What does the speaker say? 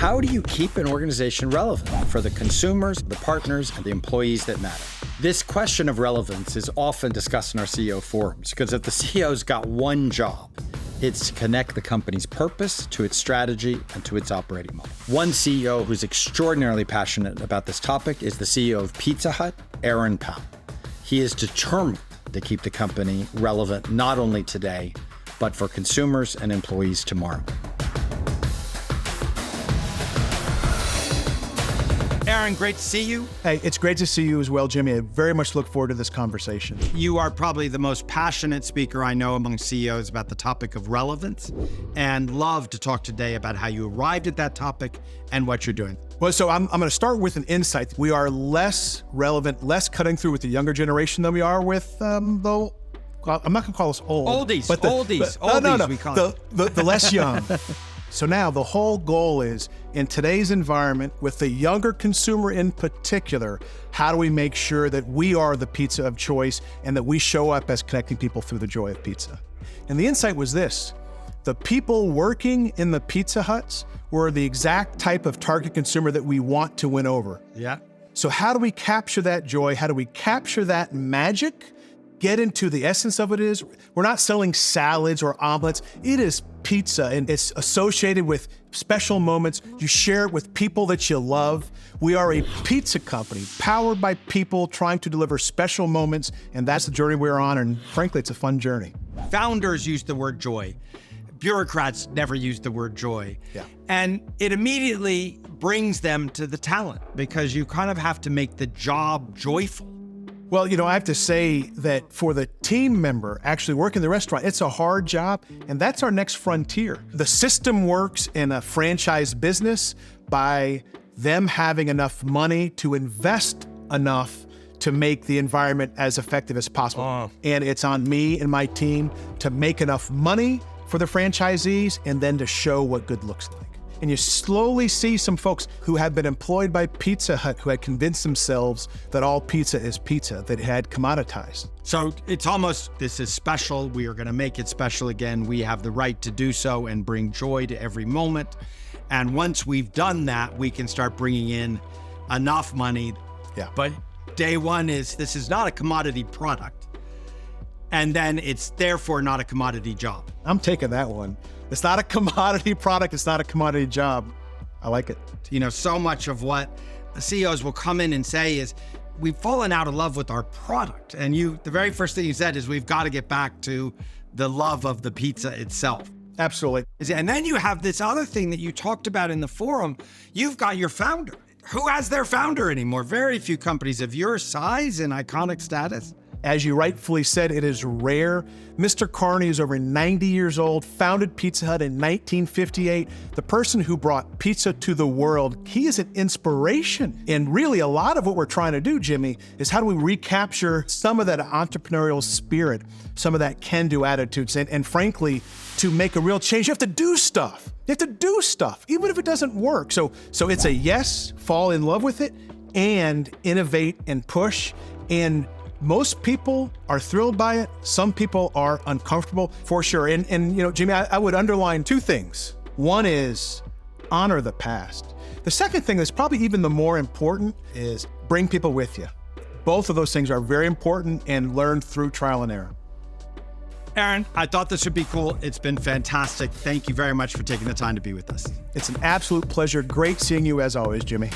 How do you keep an organization relevant for the consumers, the partners, and the employees that matter? This question of relevance is often discussed in our CEO forums, because if the CEO's got one job, it's to connect the company's purpose to its strategy and to its operating model. One CEO who's extraordinarily passionate about this topic is the CEO of Pizza Hut, Aaron Powell. He is determined to keep the company relevant not only today, but for consumers and employees tomorrow. Aaron, great to see you. Hey, it's great to see you as well, Jimmy. I very much look forward to this conversation. You are probably the most passionate speaker I know among CEOs about the topic of relevance, and love to talk today about how you arrived at that topic and what you're doing. Well, so I'm going to start with an insight. We are less relevant, less cutting through with the younger generation than we are with, though, I'm not going to call us old. Oldies, but oldies, we call it. The less young. So now the whole goal is, in today's environment, with the younger consumer in particular, how do we make sure that we are the pizza of choice and that we show up as connecting people through the joy of pizza? And the insight was this: the people working in the Pizza Huts were the exact type of target consumer that we want to win over. Yeah. So how do we capture that joy? How do we capture that magic? Get into the essence of it is, we're not selling salads or omelets. It is pizza, and it's associated with special moments. You share it with people that you love. We are a pizza company powered by people trying to deliver special moments, and that's the journey we're on, and frankly, it's a fun journey. Founders use the word joy. Bureaucrats never use the word joy. Yeah. And it immediately brings them to the talent, because you kind of have to make the job joyful. Well, I have to say that for the team member actually working in the restaurant, it's a hard job, and that's our next frontier. The system works in a franchise business by them having enough money to invest enough to make the environment as effective as possible. And it's on me and my team to make enough money for the franchisees and then to show what good looks like. And you slowly see some folks who have been employed by Pizza Hut who had convinced themselves that all pizza is pizza, that it had commoditized. So it's almost, this is special. We are going to make it special again. We have the right to do so and bring joy to every moment. And once we've done that, we can start bringing in enough money. Yeah. But day one is, this is not a commodity product. And then it's therefore not a commodity job. I'm taking that one. It's not a commodity product. It's not a commodity job. I like it. So much of what CEOs will come in and say is, we've fallen out of love with our product. And the very first thing you said is, we've got to get back to the love of the pizza itself. Absolutely. And then you have this other thing that you talked about in the forum. You've got your founder. Who has their founder anymore? Very few companies of your size and iconic status. As you rightfully said, it is rare. Mr. Carney is over 90 years old, founded Pizza Hut in 1958. The person who brought pizza to the world, he is an inspiration. And really, a lot of what we're trying to do, Jimmy, is how do we recapture some of that entrepreneurial spirit, some of that can-do attitudes, and frankly, to make a real change, you have to do stuff. You have to do stuff, even if it doesn't work. So it's a yes, fall in love with it, and innovate and push. And most people are thrilled by it. Some people are uncomfortable, for sure. And Jimmy, I would underline two things. One is honor the past. The second thing that's probably even the more important is bring people with you. Both of those things are very important and learned through trial and error. Aaron, I thought this would be cool. It's been fantastic. Thank you very much for taking the time to be with us. It's an absolute pleasure. Great seeing you as always, Jimmy.